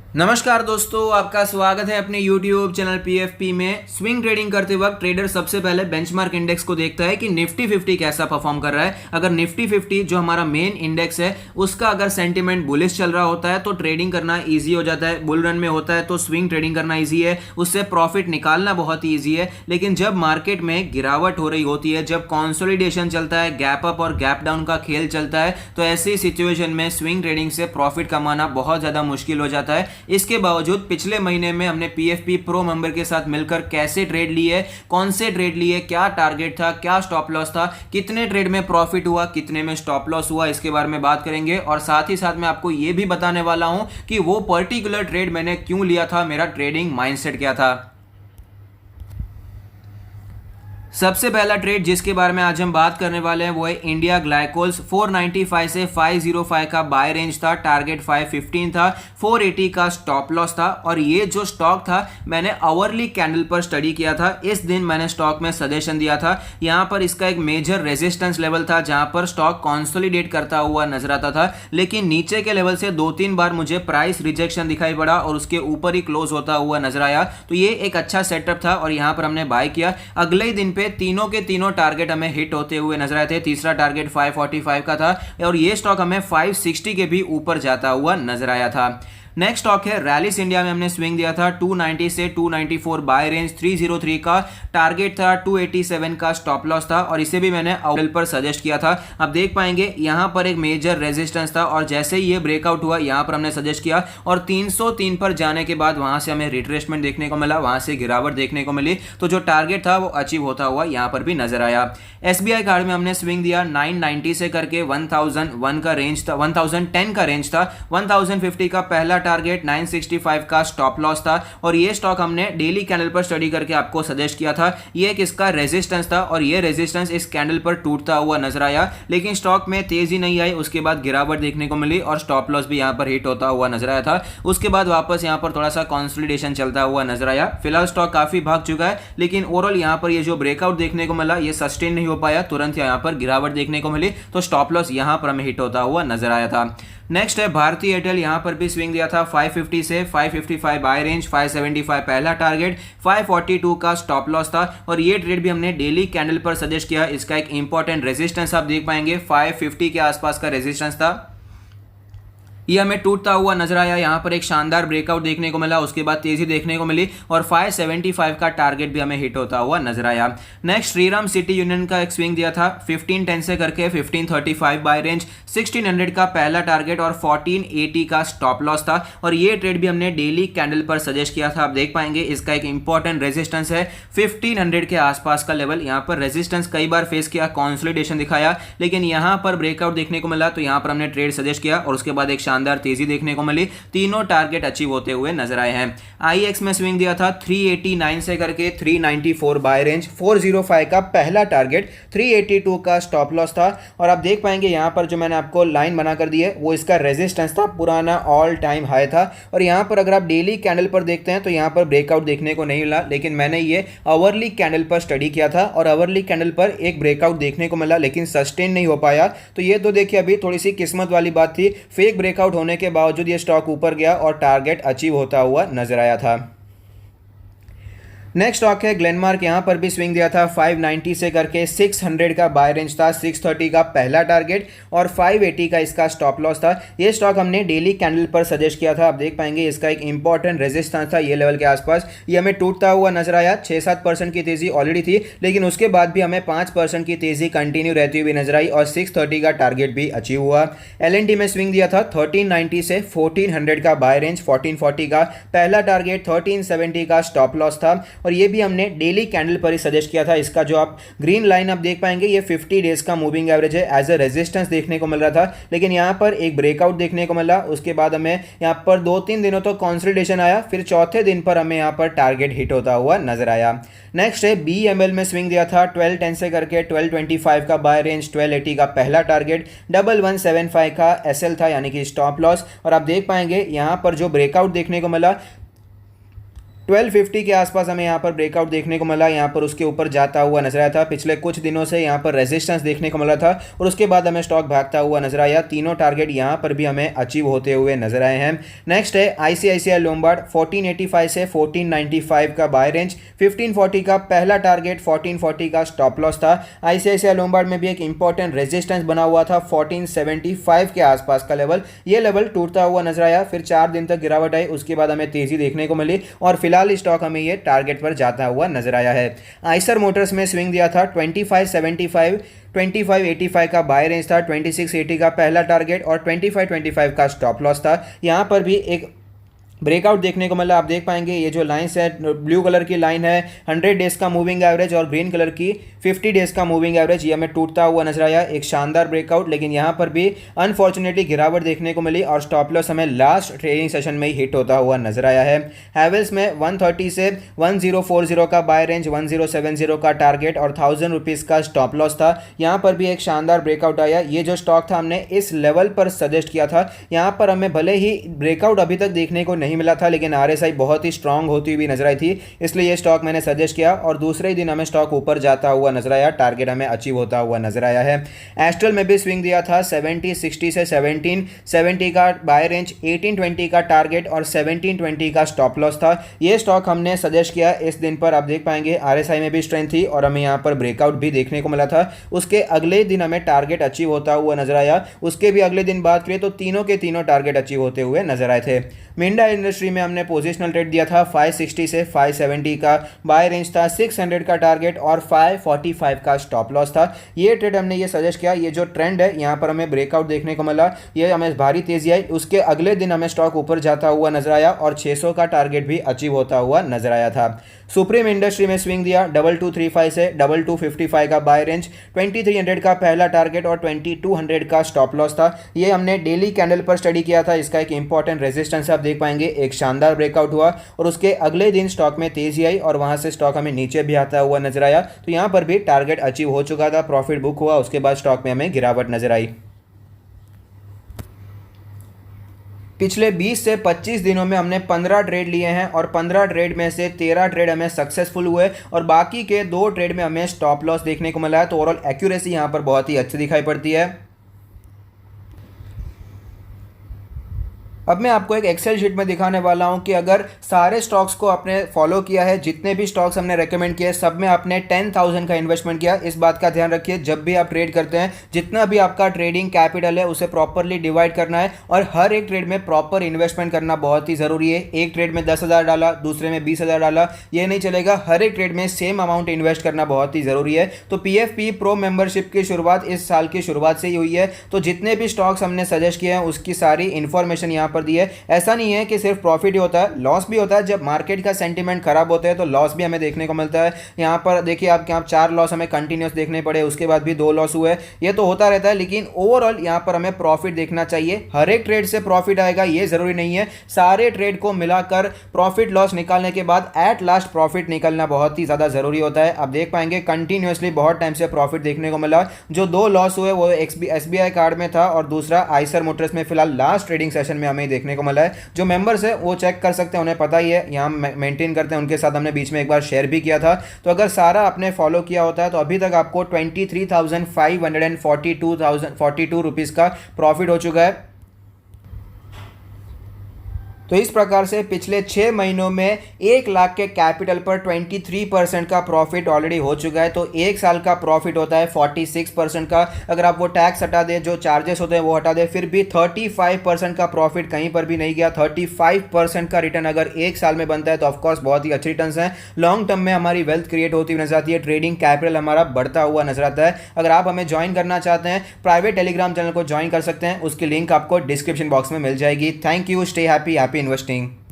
नमस्कार दोस्तों, आपका स्वागत है अपने YouTube चैनल PFP में। स्विंग ट्रेडिंग करते वक्त ट्रेडर सबसे पहले बेंचमार्क इंडेक्स को देखता है कि निफ्टी 50 कैसा परफॉर्म कर रहा है। अगर निफ्टी 50 जो हमारा मेन इंडेक्स है उसका अगर सेंटिमेंट बुलिश चल रहा होता है तो ट्रेडिंग करना ईजी हो जाता है। बुल रन में होता है तो स्विंग ट्रेडिंग करना ईजी है, उससे प्रॉफिट निकालना बहुत ही ईजी है। लेकिन जब मार्केट में गिरावट हो रही होती है, जब कॉन्सोलिडेशन चलता है, गैप अप और गैप डाउन का खेल चलता है, तो ऐसी सिचुएशन में स्विंग ट्रेडिंग से प्रॉफिट कमाना बहुत ज्यादा मुश्किल हो जाता है। इसके बावजूद पिछले महीने में हमने पीएफपी प्रो मेंबर के साथ मिलकर कैसे ट्रेड लिए, कौन से ट्रेड लिए, क्या टारगेट था, क्या स्टॉप लॉस था, कितने ट्रेड में प्रॉफिट हुआ, कितने में स्टॉप लॉस हुआ, इसके बारे में बात करेंगे। और साथ ही साथ मैं आपको यह भी बताने वाला हूं कि वो पर्टिकुलर ट्रेड मैंने क्यों लिया था, मेरा ट्रेडिंग माइंडसेट क्या था। सबसे पहला ट्रेड जिसके बारे में आज हम बात करने वाले हैं वो है इंडिया ग्लाइकोल्स। 495 से 505 का बाय रेंज था, टारगेट 515 था, 480 का स्टॉप लॉस था। और ये जो स्टॉक था मैंने आवरली कैंडल पर स्टडी किया था। इस दिन मैंने स्टॉक में सजेशन दिया था। यहां पर इसका एक मेजर रेजिस्टेंस लेवल था जहां पर स्टॉक कॉन्सोलिडेट करता हुआ नजर आता था, लेकिन नीचे के लेवल से 2-3 बार मुझे प्राइस रिजेक्शन दिखाई पड़ा और उसके ऊपर ही क्लोज होता हुआ नजर आया। तो ये एक अच्छा सेटअप था और यहां पर हमने बाय किया। अगले ही दिन पे तीनों के तीनों टारगेट हमें हिट होते हुए नजर आए थे। तीसरा टारगेट 545 का था और ये स्टॉक हमें 560 के भी ऊपर जाता हुआ नजर आया था। नेक्स्ट स्टॉक है रैलिस इंडिया में हमने स्विंग दिया था 290 से 294 बाय रेंज, 303 का टारगेट था, 287 का स्टॉप लॉस था और इसे भी मैंने आउटल पर सजेस्ट किया था। अब देख पाएंगे यहां पर एक मेजर रेजिस्टेंस था और जैसे ही ये ब्रेकआउट हुआ यहां पर हमने सजेस्ट किया और 303 पर जाने के बाद वहां से हमें रिट्रेसमेंट देखने को मिला, वहां से गिरावट देखने को मिली। तो जो टारगेट था वो अचीव होता हुआ यहां पर भी नजर आया। एसबीआई कार्ड में हमने स्विंग दिया 990 से करके 1001 का रेंज था, 1010 का रेंज था, 1050 का पहला टारगेट, 965 का स्टॉप लॉस था। और ये स्टॉक हमने डेली कैंडल पर स्टडी करके आपको सजेस्ट किया था। ये एक इसका रेजिस्टेंस था और ये रेजिस्टेंस इस कैंडल पर टूटता हुआ नजर आया, लेकिन स्टॉक में तेजी नहीं आई। उसके बाद गिरावट देखने को मिली और स्टॉप लॉस भी यहां पर हिट होता हुआ नजर आया था। उसके बाद वापस यहां पर थोड़ा सा कंसोलिडेशन चलता हुआ नजर आया। फिलहाल स्टॉक काफी भाग चुका है, लेकिन ओवरऑल यहां पर ये जो ब्रेकआउट देखने को मिला ये सस्टेन नहीं हो पाया, तुरंत यहां पर गिरावट देखने को मिली, तो स्टॉप लॉस यहां पर हमें हिट होता हुआ नजर आया था। नेक्स्ट है भारती एयरटेल। यहां पर भी स्विंग दिया था 550 से 555 बाय रेंज, 575 पहला टारगेट, 542 का स्टॉप लॉस था। और ये ट्रेड भी हमने डेली कैंडल पर सजेस्ट किया। इसका एक इंपॉर्टेंट रेजिस्टेंस आप देख पाएंगे 550 के आसपास का रेजिस्टेंस था, ये हमें टूटता हुआ नजर आया। यहां पर एक शानदार ब्रेकआउट देखने को मिला, उसके बाद तेजी देखने को मिली और 575 का टारगेट भी हमें हिट होता हुआ नजर आया। नेक्स्ट श्रीराम सिटी यूनियन का एक स्विंग दिया था 1510 से करके 1535 बाय रेंज, 1600 का पहला टारगेट और 1480 का स्टॉप लॉस था। और ये ट्रेड भी हमने डेली कैंडल पर सजेस्ट किया था। आप देख पाएंगे इसका एक इंपॉर्टेंट रेजिस्टेंस है 1500 के आसपास का लेवल। यहां पर रेजिस्टेंस कई बार फेस किया, कंसोलिडेशन दिखाया, लेकिन यहां पर ब्रेकआउट देखने को मिला, तो यहां पर हमने ट्रेड सजेस्ट किया और उसके बाद एक शानदार तेजी देखने को मिली। तीनों टारगेट अचीव होते हुए नजर आए हैं। आईएक्स में स्विंग दिया था 389 से करके 394 बाय रेंज, 405 का पहला टारगेट, 382 का स्टॉप लॉस था। और आप देख पाएंगे यहां पर जो मैंने आपको लाइन बना कर दी है वो इसका रेजिस्टेंस था, पुराना ऑल टाइम हाई था। और यहां पर अगर आप डेली कैंडल पर देखते हैं तो यहां पर ब्रेकआउट देखने को नहीं मिला, लेकिन मैंने ये आवरली कैंडल पर स्टडी किया था और आवरली कैंडल पर एक ब्रेकआउट देखने को मिला, लेकिन सस्टेन नहीं हो पाया। तो ये तो देखिए अभी थोड़ी सी किस्मत वाली बात थी, फेक ब्रेकआउट होने के बावजूद ये स्टॉक ऊपर गया और टारगेट अचीव होता हुआ नजर आया था। नेक्स्ट स्टॉक है ग्लेनमार्क। यहां पर भी स्विंग दिया था 590 से करके 600 का बाय रेंज था, 630 का पहला टारगेट और 580 का इसका स्टॉप लॉस था। ये स्टॉक हमने डेली कैंडल पर सजेस्ट किया था। आप देख पाएंगे इसका एक इंपॉर्टेंट रेजिस्टेंस था ये लेवल के आसपास, ये हमें टूटता हुआ नजर आया। 6-7% की तेजी ऑलरेडी थी, लेकिन उसके बाद भी हमें 5% की तेजी कंटिन्यू रहती हुई नजर आई और 630 का टारगेट भी अचीव हुआ। एलएनटी में स्विंग दिया था 1390 से 1400 का बाय रेंज, 1440 का पहला टारगेट, 1370 का स्टॉप लॉस था। और ये भी हमने डेली कैंडल पर ही सजेस्ट किया था। इसका जो आप ग्रीन लाइन आप देख पाएंगे ये 50 डेज का मूविंग एवरेज है, एज अ रेजिस्टेंस देखने को मिल रहा था, लेकिन यहां पर एक ब्रेकआउट देखने को मिला। उसके बाद हमें यहां पर 2-3 दिनों तो कंसोलिडेशन आया, फिर चौथे दिन पर हमें यहां पर टारगेट हिट होता हुआ नजर आया। नेक्स्ट है BML में स्विंग दिया था 1210 से करके 1225 का बाय रेंज, 1280 का पहला टारगेट, 1175 का SL था यानी कि स्टॉप लॉस। और आप देख पाएंगे यहां पर जो ब्रेकआउट देखने को मिला 1250 के आसपास हमें यहाँ पर ब्रेकआउट देखने को मिला, यहाँ पर उसके ऊपर जाता हुआ नजर आया था। पिछले कुछ दिनों से यहाँ पर रेजिस्टेंस देखने को मिला था और उसके बाद हमें स्टॉक भागता हुआ नजर आया। तीनों टारगेट यहाँ पर भी हमें अचीव होते हुए नजर आए हैं। नेक्स्ट है आईसीआईसीआई लोम्बार्ड, 1485 से 1495 का बाय रेंज, 1540 का पहला टारगेट, 1440 का स्टॉप लॉस था। आईसीआईसीआई लोम्बार्ड में भी एक इंपॉर्टेंट रेजिस्टेंस बना हुआ था 1475 के आसपास का लेवल, ये लेवल टूटता हुआ नजर आया। फिर 4 दिन तक गिरावट आई, उसके बाद हमें तेजी देखने को मिली और फिलहाल स्टॉक हमें ये टारगेट पर जाता हुआ नजर आया है। आइसर मोटर्स में स्विंग दिया था 2575 2585 का बाय रेंज था, 2680 का पहला टारगेट और 2525 का स्टॉप लॉस था। यहाँ पर भी एक ब्रेकआउट देखने को मिला। आप देख पाएंगे ये जो लाइंस है, ब्लू कलर की लाइन है 100 डेज का मूविंग एवरेज और ग्रीन कलर की 50 डेज का मूविंग एवरेज, ये हमें टूटता हुआ नजर आया। एक शानदार ब्रेकआउट, लेकिन यहाँ पर भी अनफॉर्चुनेटली गिरावट देखने को मिली और स्टॉप लॉस हमें लास्ट ट्रेडिंग सेशन में ही हिट होता हुआ नजर आया है। हैवेल्स में 130 से 1040 का बाय रेंज, 1070 का टारगेट और 1000 रुपीज़ का स्टॉप लॉस था। यहाँ पर भी एक शानदार ब्रेकआउट आया। ये जो स्टॉक था हमने इस लेवल पर सजेस्ट किया था, यहाँ पर हमें भले ही ब्रेकआउट अभी तक देखने को नहीं मिला था, लेकिन आरएसआई बहुत ही स्ट्रांग होती हुई नजर आई थी, इसलिए ये स्टॉक मैंने सजेस्ट किया और दूसरे ही दिन हमें स्टॉक ऊपर जाता हुआ नजर आया, टारगेट हमें अचीव होता हुआ नजर आया है। एस्ट्रल में भी स्विंग दिया था 7060 से 1770 का बाय रेंज, 1820 का टारगेट और 1720 का स्टॉप लॉस था। ये स्टॉक हमने सजेस्ट किया इस दिन पर। आप देख पाएंगे आरएसआई में भी स्ट्रेंथ थी और हमें यहाँ पर ब्रेकआउट भी देखने को मिला था। उसके अगले दिन हमें टारगेट अचीव होता हुआ नजर आया। उसके भी अगले दिन बात करें तो तीनों के तीनों टारगेट अचीव होते हुए नजर आए थे। मिंडा इंडस्ट्री में हमने पोजिशनल ट्रेड दिया था 560 से 570 का बाय रेंज था, 600 का टारगेट और 545 का स्टॉप लॉस था। ये ट्रेड हमने ये सजेस्ट किया। ये जो ट्रेंड है यहाँ पर हमें ब्रेकआउट देखने को मिला, ये हमें भारी तेजी आई। उसके अगले दिन हमें स्टॉक ऊपर जाता हुआ नजर आया और 600 का टारगेट भी अचीव होता हुआ नजर आया था। सुप्रीम इंडस्ट्री में स्विंग दिया 2235 से 2255 का बाय रेंज, 2300 का पहला टारगेट और 2200 का स्टॉप लॉस था। ये हमने डेली कैंडल पर स्टडी किया था। इसका एक इंपॉर्टेंट रेजिस्टेंस आप देख पाएंगे, एक शानदार ब्रेकआउट हुआ और उसके अगले दिन स्टॉक में तेजी आई और वहां से स्टॉक हमें नीचे भी आता हुआ नजर आया। तो यहां पर भी टारगेट अचीव हो चुका था, प्रॉफिट बुक हुआ, उसके बाद स्टॉक में हमें गिरावट नजर आई। पिछले 20 से 25 दिनों में हमने 15 ट्रेड लिए हैं और 15 ट्रेड में से 13 ट्रेड हमें सक्सेसफुल हुए और बाकी के 2 ट्रेड में हमें स्टॉप लॉस देखने को मिला है। तो ओवरऑल एक्यूरेसी यहां पर बहुत ही अच्छी दिखाई पड़ती है। अब मैं आपको एक एक्सेल शीट में दिखाने वाला हूं कि अगर सारे स्टॉक्स को आपने फॉलो किया है, जितने भी स्टॉक्स हमने रेकमेंड किए सब में आपने 10,000 का इन्वेस्टमेंट किया। इस बात का ध्यान रखिए, जब भी आप ट्रेड करते हैं जितना भी आपका ट्रेडिंग कैपिटल है उसे प्रॉपरली डिवाइड करना है और हर एक ट्रेड में प्रॉपर इन्वेस्टमेंट करना बहुत ही ज़रूरी है। एक ट्रेड में 10,000 डाला, दूसरे में 20,000 डाला, ये नहीं चलेगा। हर एक ट्रेड में सेम अमाउंट इन्वेस्ट करना बहुत ही ज़रूरी है। तो PFP प्रो मेंबरशिप की शुरुआत इस साल की शुरुआत से ही हुई है। तो जितने भी स्टॉक्स हमने सजेस्ट किए हैं उसकी सारी इन्फॉर्मेशन यहाँ पर दी है। ऐसा नहीं है कि सिर्फ प्रॉफिट ही होता है, लॉस भी होता है। जब मार्केट का सेंटीमेंट खराब होता है तो लॉस भी हमें देखने को मिलता है। यहाँ पर देखिए आप 4 लॉस हमें कंटिन्यूस देखने पड़े, उसके बाद भी 2 लॉस हुए। ये तो होता रहता है, लेकिन ओवरऑल यहाँ पर हमें प्रॉफिट देखना चाहिए। हर एक ट्रेड से प्रॉफिट आएगा ये जरूरी नहीं है। सारे ट्रेड को मिलाकर प्रॉफिट लॉस निकालने के बाद एट लास्ट प्रॉफिट निकलना बहुत ही ज्यादा जरूरी होता है। आप देख पाएंगे कंटिन्यूसली बहुत टाइम से प्रॉफिट देखने को मिला। जो 2 लॉस हुए वो SBI कार्ड में था और दूसरा आइसर मोटर्स में फिलहाल लास्ट ट्रेडिंग सेशन में हमें देखने को मिला है। जो मेंबर्स है वो चेक कर सकते हैं, उन्हें पता ही है, यहाँ मेंटेन करते हैं। उनके साथ हमने बीच में एक बार शेयर भी किया था। तो अगर सारा आपने फॉलो किया होता है तो अभी तक आपको 23,542 रुपीज़ का प्रॉफिट हो चुका है। तो इस प्रकार से पिछले 6 महीनों में 1 लाख के कैपिटल पर 23% का प्रॉफिट ऑलरेडी हो चुका है। तो 1 साल का प्रॉफिट होता है 46% का। अगर आप वो टैक्स हटा दे, जो चार्जेस होते हैं वो हटा दे, फिर भी 35% का प्रॉफिट कहीं पर भी नहीं गया। 35% का रिटर्न अगर 1 साल में बनता है तो ऑफकोर्स बहुत ही अच्छी रिटर्न है। लॉन्ग टर्म में हमारी वेल्थ क्रिएट होती हुई नजर आती है, ट्रेडिंग कैपिटल हमारा बढ़ता हुआ नजर आता है। अगर आप हमें ज्वाइन करना चाहते हैं, प्राइवेट टेलीग्राम चैनल को ज्वाइन कर सकते हैं, उसकी लिंक आपको डिस्क्रिप्शन बॉक्स में मिल जाएगी। Thank you, stay happy investing।